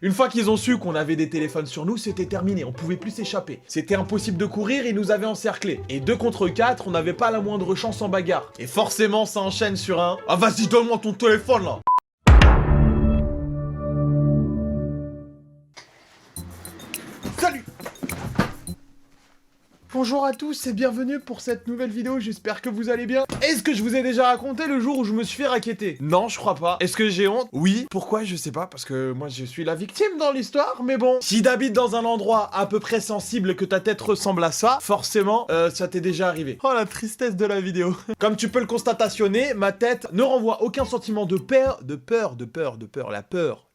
Une fois qu'ils ont su qu'on avait des téléphones sur nous, c'était terminé, on pouvait plus s'échapper. C'était impossible de courir, ils nous avaient encerclés. Et 2 contre 4, on n'avait pas la moindre chance en bagarre. Et forcément, ça enchaîne sur un « Ah vas-y, donne-moi ton téléphone là !» Salut! Bonjour à tous et bienvenue pour cette nouvelle vidéo, j'espère que vous allez bien. Est-ce que je vous ai déjà raconté le jour où je me suis fait racketter? Non, je crois pas. Est-ce que j'ai honte? Oui. Pourquoi? Je sais pas, parce que moi je suis la victime dans l'histoire, mais bon. Si t'habites dans un endroit à peu près sensible, que ta tête ressemble à ça, forcément, ça t'est déjà arrivé. Oh la tristesse de la vidéo. Comme tu peux le constatationner, ma tête ne renvoie aucun sentiment de peur,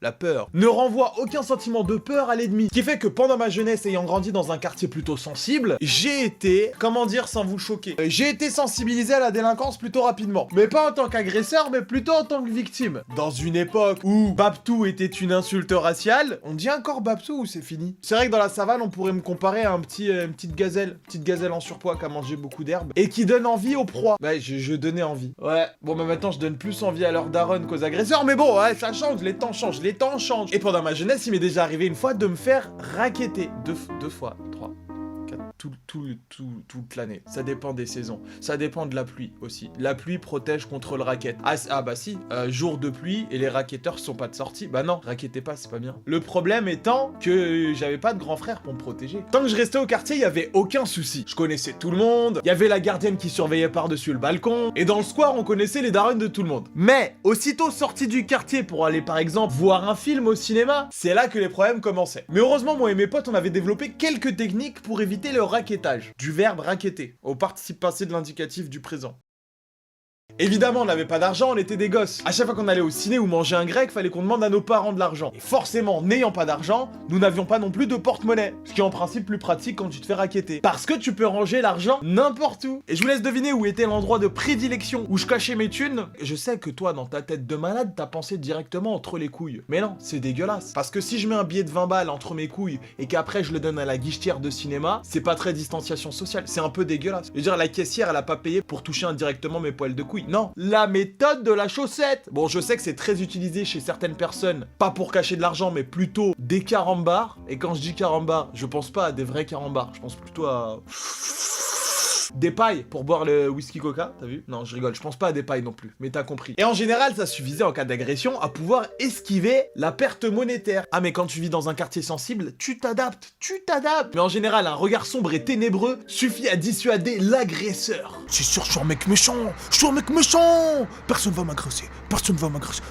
la peur, ne renvoie aucun sentiment de peur à l'ennemi. Ce qui fait que pendant ma jeunesse, ayant grandi dans un quartier plutôt sensible, j'ai été, comment dire sans vous choquer, j'ai été sensibilisé à la délinquance plutôt rapidement. Mais pas en tant qu'agresseur, mais plutôt en tant que victime. Dans une époque où Babtou était une insulte raciale, on dit encore Babtou ou c'est fini? C'est vrai que dans la savane, on pourrait me comparer à une petite gazelle en surpoids qui a mangé beaucoup d'herbe et qui donne envie aux proies. Ouais, je donnais envie. Ouais, bon bah maintenant je donne plus envie à leurs darons qu'aux agresseurs, mais bon, ouais, ça change, les temps changent, les temps changent. Et pendant ma jeunesse, il m'est déjà arrivé une fois de me faire racketter. Deux fois, 3. Toute l'année. Ça dépend des saisons. Ça dépend de la pluie aussi. La pluie protège contre le racket. Ah bah si, jour de pluie et les racketteurs sont pas de sortie. Bah non, rackettez pas, c'est pas bien. Le problème étant que j'avais pas de grand frère pour me protéger. Tant que je restais au quartier, il y avait aucun souci. Je connaissais tout le monde, il y avait la gardienne qui surveillait par-dessus le balcon, et dans le square, on connaissait les darons de tout le monde. Mais, aussitôt sorti du quartier pour aller par exemple voir un film au cinéma, c'est là que les problèmes commençaient. Mais heureusement, moi et mes potes, on avait développé quelques techniques pour éviter le raquettage, du verbe racketter, au participe passé de l'indicatif du présent. Évidemment, on n'avait pas d'argent, on était des gosses. À chaque fois qu'on allait au ciné ou manger un grec, fallait qu'on demande à nos parents de l'argent. Et forcément, n'ayant pas d'argent, nous n'avions pas non plus de porte-monnaie. Ce qui est en principe plus pratique quand tu te fais racketter. Parce que tu peux ranger l'argent n'importe où. Et je vous laisse deviner où était l'endroit de prédilection où je cachais mes thunes. Je sais que toi, dans ta tête de malade, t'as pensé directement entre les couilles. Mais non, c'est dégueulasse. Parce que si je mets un billet de 20 balles entre mes couilles et qu'après je le donne à la guichetière de cinéma, c'est pas très distanciation sociale. C'est un peu dégueulasse. Je veux dire, la caissière, elle a pas payé pour toucher indirectement mes poils de couilles. Non, la méthode de la chaussette. Bon, je sais que c'est très utilisé chez certaines personnes, pas pour cacher de l'argent, mais plutôt des carambars. Et quand je dis carambars, je pense pas à des vrais carambars, je pense plutôt à... des pailles pour boire le whisky coca, t'as vu? Non, je rigole, je pense pas à des pailles non plus, mais t'as compris. Et en général, ça suffisait en cas d'agression à pouvoir esquiver la perte monétaire. Ah mais quand tu vis dans un quartier sensible, tu t'adaptes. Mais en général, un regard sombre et ténébreux suffit à dissuader l'agresseur. C'est sûr, je suis un mec méchant, personne va m'agresser,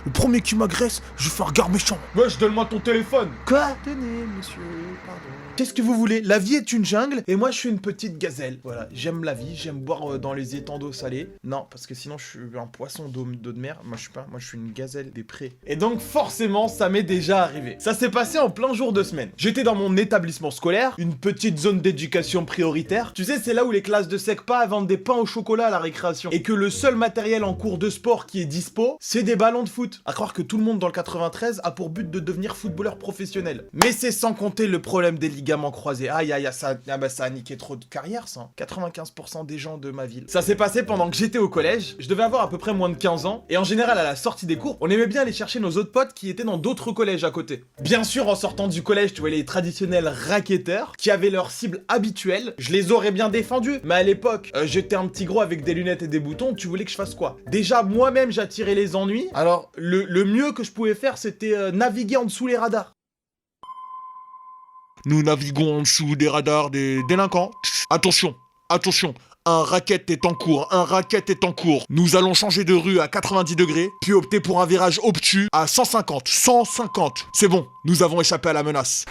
le premier qui m'agresse, je fais un regard méchant. Wesh, donne-moi ton téléphone. Quoi? Tenez, monsieur, pardon. Qu'est-ce que vous voulez? La vie est une jungle et moi je suis une petite gazelle. Voilà, j'aime la vie, j'aime boire dans les étangs d'eau salée. Non, parce que sinon je suis un poisson d'eau de mer. Moi je suis une gazelle des prés. Et donc forcément, ça m'est déjà arrivé. Ça s'est passé en plein jour de semaine. J'étais dans mon établissement scolaire, une petite zone d'éducation prioritaire. Tu sais, c'est là où les classes de SECPA vendent des pains au chocolat à la récréation. Et que le seul matériel en cours de sport qui est dispo, c'est des ballons de foot. À croire que tout le monde dans le 93 a pour but de devenir footballeur professionnel. Mais c'est sans compter le problème des ligaments croisés. Aïe, ça a niqué trop de carrière, ça. 95% des gens de ma ville. Ça s'est passé pendant que j'étais au collège. Je devais avoir à peu près moins de 15 ans. Et en général, à la sortie des cours, on aimait bien aller chercher nos autres potes qui étaient dans d'autres collèges à côté. Bien sûr, en sortant du collège, tu vois les traditionnels racketteurs qui avaient leur cible habituelle. Je les aurais bien défendus. Mais à l'époque, j'étais un petit gros avec des lunettes et des boutons. Tu voulais que je fasse quoi? Déjà, moi-même, j'attirais les ennuis. Alors, le mieux que je pouvais faire, c'était naviguer en dessous les radars. Nous naviguons en dessous des radars des délinquants. Attention, un racket est en cours, Nous allons changer de rue à 90 degrés, puis opter pour un virage obtus à 150. C'est bon, nous avons échappé à la menace.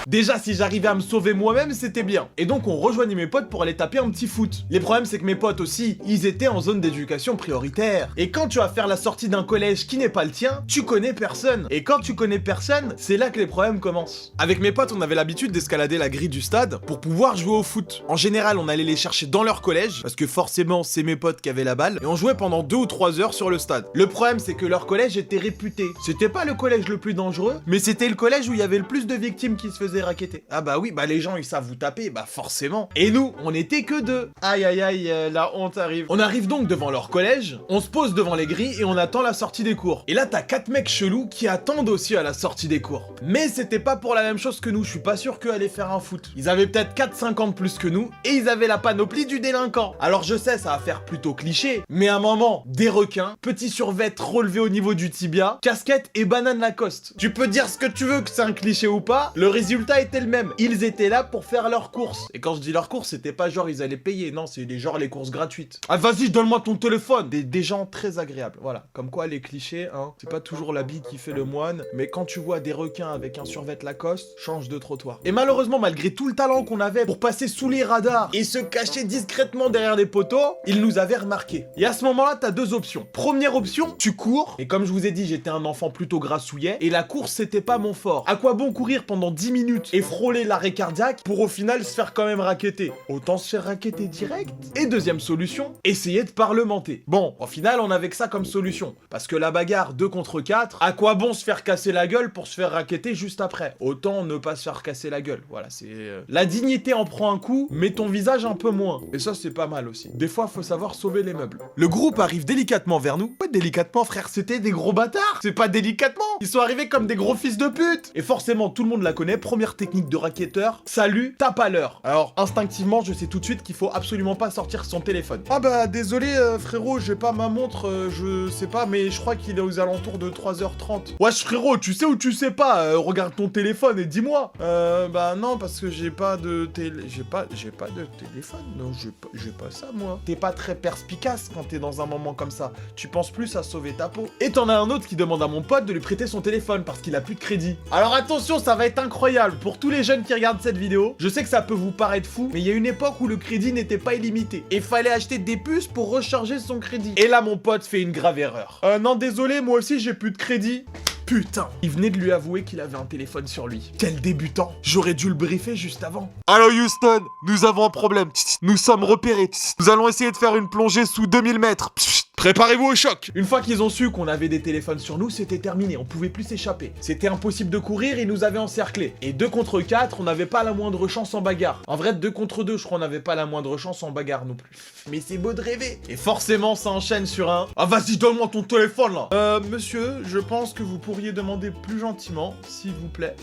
Déjà, si j'arrivais à me sauver moi-même, c'était bien. Et donc, on rejoignait mes potes pour aller taper un petit foot. Les problèmes, c'est que mes potes aussi, ils étaient en zone d'éducation prioritaire. Et quand tu vas faire la sortie d'un collège qui n'est pas le tien, tu connais personne. Et quand tu connais personne, c'est là que les problèmes commencent. Avec mes potes, on avait l'habitude d'escalader la grille du stade pour pouvoir jouer au foot. En général, on allait les chercher dans leur collège, parce que forcément, c'est mes potes qui avaient la balle, et on jouait pendant 2 ou 3 heures sur le stade. Le problème, c'est que leur collège était réputé. C'était pas le collège le plus dangereux, mais c'était le collège où il y avait le plus de victimes qui qui se faisait racketter. Ah bah oui, bah les gens ils savent vous taper, bah forcément. Et nous, on était que 2. Aïe aïe aïe, la honte arrive. On arrive donc devant leur collège, on se pose devant les grilles et on attend la sortie des cours. Et là t'as 4 mecs chelous qui attendent aussi à la sortie des cours. Mais c'était pas pour la même chose que nous, je suis pas sûr qu'eux allaient faire un foot. Ils avaient peut-être 4-5 ans de plus que nous et ils avaient la panoplie du délinquant. Alors je sais, ça va faire plutôt cliché, mais à un moment, des requins, petits survêt relevés au niveau du tibia, casquette et banane Lacoste. Tu peux dire ce que tu veux que c'est un cliché ou pas, le résultat était le même. Ils étaient là pour faire leurs courses. Et quand je dis leurs courses, c'était pas genre ils allaient payer, non, c'est genre les courses gratuites. Ah vas-y, donne-moi ton téléphone. Des gens très agréables, voilà. Comme quoi les clichés, hein, c'est pas toujours l'habit qui fait le moine, mais quand tu vois des requins avec un survêt Lacoste, change de trottoir. Et malheureusement, malgré tout le talent qu'on avait pour passer sous les radars et se cacher discrètement derrière des poteaux, ils nous avaient remarqué. Et à ce moment-là, t'as 2 options. Première option, tu cours, et comme je vous ai dit, j'étais un enfant plutôt grassouillet, et la course c'était pas mon fort. À quoi bon courir pendant 10 minutes et frôler l'arrêt cardiaque pour au final se faire quand même racketter? Autant se faire racketter direct. Et deuxième solution, essayer de parlementer. Bon, au final, on avait que ça comme solution. Parce que la bagarre 2 contre 4, à quoi bon se faire casser la gueule pour se faire racketter juste après? Autant ne pas se faire casser la gueule. Voilà, c'est... La dignité en prend un coup, mais ton visage un peu moins. Et ça, c'est pas mal aussi. Des fois, faut savoir sauver les meubles. Le groupe arrive délicatement vers nous. Ouais, délicatement, frère, c'était des gros bâtards. C'est pas délicatement. Ils sont arrivés comme des gros fils de pute. Et forcément, tout le monde la connaît. Première technique de racketteur. Salut, tape à l'heure. Alors, instinctivement, je sais tout de suite qu'il faut absolument pas sortir son téléphone. Ah bah, désolé, frérot, j'ai pas ma montre, je sais pas, mais je crois qu'il est aux alentours de 3h30. Wesh, frérot, tu sais ou tu sais pas, regarde ton téléphone et dis-moi. Bah non, parce que j'ai pas de j'ai pas de téléphone. Non, j'ai pas ça, moi. T'es pas très perspicace quand t'es dans un moment comme ça. Tu penses plus à sauver ta peau. Et t'en as un autre qui demande à mon pote de lui prêter son téléphone parce qu'il a plus de crédit. Alors attention, ça va être incroyable. Pour tous les jeunes qui regardent cette vidéo, je sais que ça peut vous paraître fou, mais il y a une époque où le crédit n'était pas illimité. Et fallait acheter des puces pour recharger son crédit. Et là, mon pote fait une grave erreur. Non, désolé, moi aussi, j'ai plus de crédit. Putain, il venait de lui avouer qu'il avait un téléphone sur lui. Quel débutant. J'aurais dû le briefer juste avant. Allô Houston, nous avons un problème. Nous sommes repérés. Nous allons essayer de faire une plongée sous 2000 mètres. Préparez-vous au choc. Une fois qu'ils ont su qu'on avait des téléphones sur nous, c'était terminé, on pouvait plus s'échapper. C'était impossible de courir, ils nous avaient encerclés. Et 2 contre 4, on n'avait pas la moindre chance en bagarre. En vrai, 2 contre 2, je crois, on n'avait pas la moindre chance en bagarre non plus. Mais c'est beau de rêver. Et forcément, ça enchaîne sur un... Ah vas-y, donne-moi ton téléphone là. Monsieur, je pense que vous pourriez demander plus gentiment, s'il vous plaît.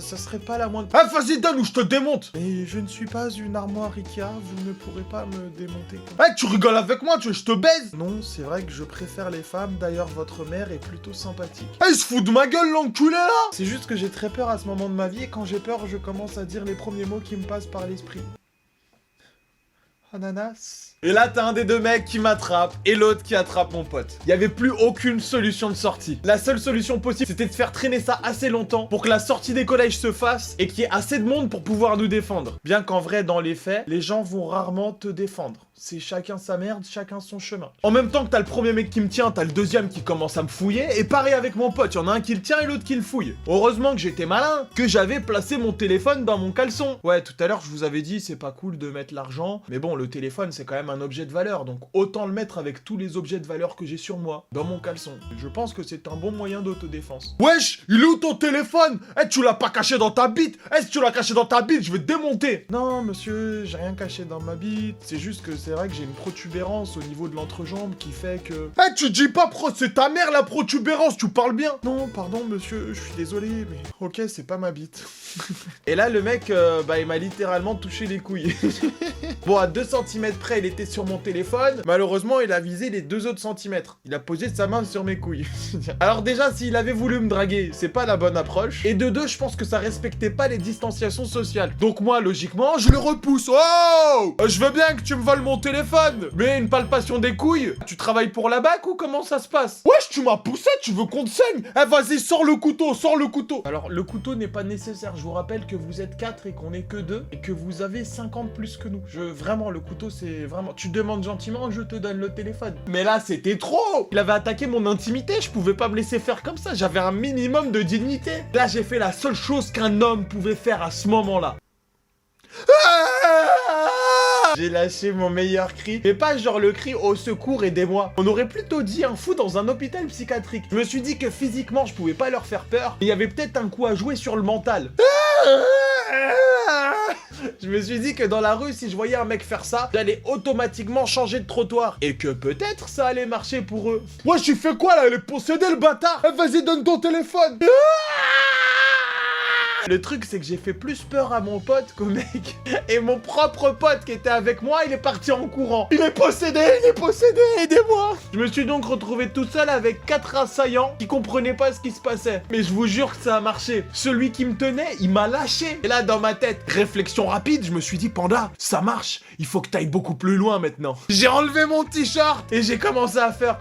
Ça serait pas la moindre... Ah vas-y, donne ou je te démonte. Mais je ne suis pas une armoire Ikea, vous ne pourrez pas me démonter. Eh, tu rigoles avec moi, tu veux que je te baise? Non, c'est vrai que je préfère les femmes, d'ailleurs votre mère est plutôt sympathique. Eh, il se fout de ma gueule l'enculé là. C'est juste que j'ai très peur à ce moment de ma vie et quand j'ai peur, je commence à dire les premiers mots qui me passent par l'esprit. Ananas. Et là, t'as un des 2 mecs qui m'attrape et l'autre qui attrape mon pote. Il y avait plus aucune solution de sortie. La seule solution possible, c'était de faire traîner ça assez longtemps pour que la sortie des collèges se fasse et qu'il y ait assez de monde pour pouvoir nous défendre. Bien qu'en vrai, dans les faits, les gens vont rarement te défendre. C'est chacun sa merde, chacun son chemin. En même temps que t'as le premier mec qui me tient, t'as le deuxième qui commence à me fouiller, et pareil avec mon pote, y'en a un qui le tient et l'autre qui le fouille. Heureusement que j'étais malin, que j'avais placé mon téléphone dans mon caleçon. Ouais, tout à l'heure, je vous avais dit, c'est pas cool de mettre l'argent, mais bon, le téléphone, c'est quand même un objet de valeur, donc autant le mettre avec tous les objets de valeur que j'ai sur moi, dans mon caleçon. Je pense que c'est un bon moyen d'autodéfense. Wesh, il est où ton téléphone? Eh, tu l'as pas caché dans ta bite? Eh, si tu l'as caché dans ta bite, je vais te démonter. Non, monsieur, j'ai rien caché dans ma bite, c'est juste que c'est vrai que j'ai une protubérance au niveau de l'entrejambe qui fait que... Eh, tu dis pas c'est ta mère la protubérance, tu parles bien. Non, pardon monsieur, je suis désolé, mais... Ok, c'est pas ma bite. Et là, le mec, il m'a littéralement touché les couilles. Bon, à 2 cm près, il était sur mon téléphone. Malheureusement, il a visé les 2 autres centimètres. Il a posé sa main sur mes couilles. Alors déjà, s'il avait voulu me draguer, c'est pas la bonne approche. Et de 2, je pense que ça respectait pas les distanciations sociales. Donc moi, logiquement, je le repousse. Oh, je veux bien que tu me voles mon téléphone, mais une palpation des couilles, tu travailles pour la BAC ou comment ça se passe? Wesh, tu m'as poussé, tu veux qu'on te saigne? Eh, vas-y, sors le couteau, sors le couteau. Alors, le couteau n'est pas nécessaire. Je vous rappelle que vous êtes 4 et qu'on est que 2 et que vous avez 50 plus que nous. Vraiment, le couteau, c'est vraiment... Tu demandes gentiment, je te donne le téléphone. Mais là, c'était trop. Il avait attaqué mon intimité, je pouvais pas me laisser faire comme ça. J'avais un minimum de dignité. Là, j'ai fait la seule chose qu'un homme pouvait faire à ce moment-là. J'ai lâché mon meilleur cri, et pas genre le cri au secours aidez-moi. On aurait plutôt dit un fou dans un hôpital psychiatrique. Je me suis dit que physiquement je pouvais pas leur faire peur, mais il y avait peut-être un coup à jouer sur le mental. Je me suis dit que dans la rue, si je voyais un mec faire ça, j'allais automatiquement changer de trottoir. Et que peut-être ça allait marcher pour eux. Ouais, tu fais quoi là? Elle est possédée, le bâtard. Vas-y, donne ton téléphone. Le truc, c'est que j'ai fait plus peur à mon pote qu'au mec. Et mon propre pote qui était avec moi, il est parti en courant. Il est possédé, aidez-moi. Je me suis donc retrouvé tout seul avec 4 assaillants qui comprenaient pas ce qui se passait. Mais je vous jure que ça a marché. Celui qui me tenait, il m'a lâché. Et là, dans ma tête, réflexion rapide, je me suis dit, Panda, ça marche. Il faut que t'ailles beaucoup plus loin maintenant. J'ai enlevé mon t-shirt et j'ai commencé à faire...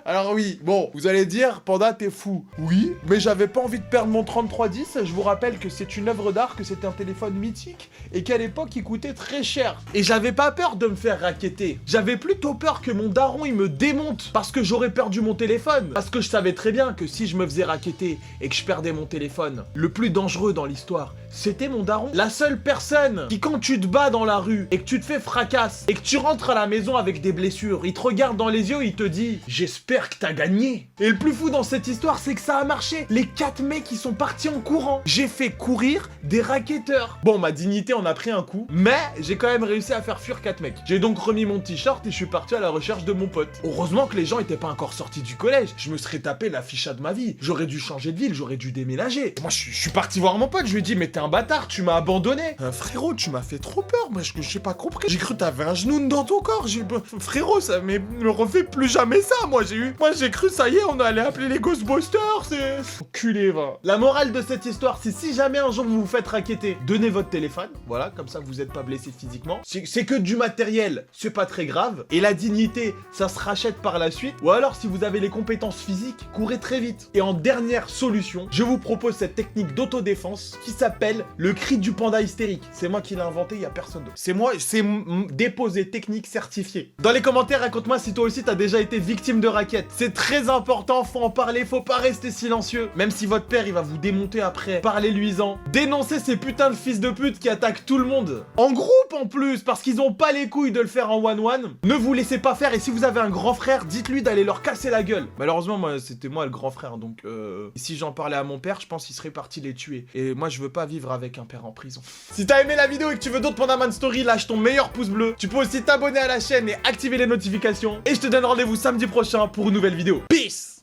Alors oui, bon, vous allez dire, Panda, t'es fou. Oui, mais j'avais pas envie de perdre mon 3310. Je vous rappelle que c'est une œuvre d'art, que c'était un téléphone mythique et qu'à l'époque, il coûtait très cher. Et j'avais pas peur de me faire racketter. J'avais plutôt peur que mon daron, il me démonte parce que j'aurais perdu mon téléphone. Parce que je savais très bien que si je me faisais racketter et que je perdais mon téléphone, le plus dangereux dans l'histoire, c'était mon daron. La seule personne qui, quand tu te bats dans la rue et que tu te fais fracasse et que tu rentres à la maison avec des blessures, il te regarde dans les yeux, il te dit « J'espère que t'as gagné ». Et le plus fou dans cette histoire, c'est que ça a marché. Les 4 mecs qui sont partis en courant. J'ai fait courir des racketteurs. Bon, ma dignité en a pris un coup, mais j'ai quand même réussi à faire fuir 4 mecs. J'ai donc remis mon t-shirt et je suis parti à la recherche de mon pote. Heureusement que les gens étaient pas encore sortis du collège. Je me serais tapé la ficha de ma vie. J'aurais dû changer de ville, j'aurais dû déménager. Moi, je suis parti voir mon pote. Je lui ai dit, mais t'es un bâtard, tu m'as abandonné. Frérot, tu m'as fait trop peur. Moi, j'ai pas compris. J'ai cru que t'avais un genou dans ton corps. Frérot, ça me refait plus jamais ça. Moi, j'ai cru, ça y est, on allait appeler les Ghostbusters. C'est enculé, va. La morale de cette histoire, c'est si jamais un jour vous vous faites racketter, donnez votre téléphone. Voilà, comme ça vous êtes pas blessé physiquement. C'est que du matériel, c'est pas très grave. Et la dignité, ça se rachète par la suite. Ou alors, si vous avez les compétences physiques, courez très vite. Et en dernière solution, je vous propose cette technique d'autodéfense qui s'appelle le cri du panda hystérique. C'est moi qui l'ai inventé, il y a personne d'autre. C'est moi, c'est déposé technique certifié. Dans les commentaires, raconte-moi si toi aussi t'as déjà été victime de racket. C'est très important, faut en parler, faut pas rester silencieux. Même si votre père il va vous démonter après, parlez-lui-en. Dénoncez ces putains de fils de pute qui attaquent tout le monde. En groupe en plus, parce qu'ils ont pas les couilles de le faire en one-one. Ne vous laissez pas faire et si vous avez un grand frère, dites-lui d'aller leur casser la gueule. Malheureusement, moi c'était moi le grand frère, donc si j'en parlais à mon père, je pense qu'il serait parti les tuer. Et moi je veux pas vivre avec un père en prison. Si t'as aimé la vidéo et que tu veux d'autres Pandaman Story, lâche ton meilleur pouce bleu. Tu peux aussi t'abonner à la chaîne et activer les notifications. Et je te donne rendez-vous samedi prochain pour une nouvelle vidéo. Peace!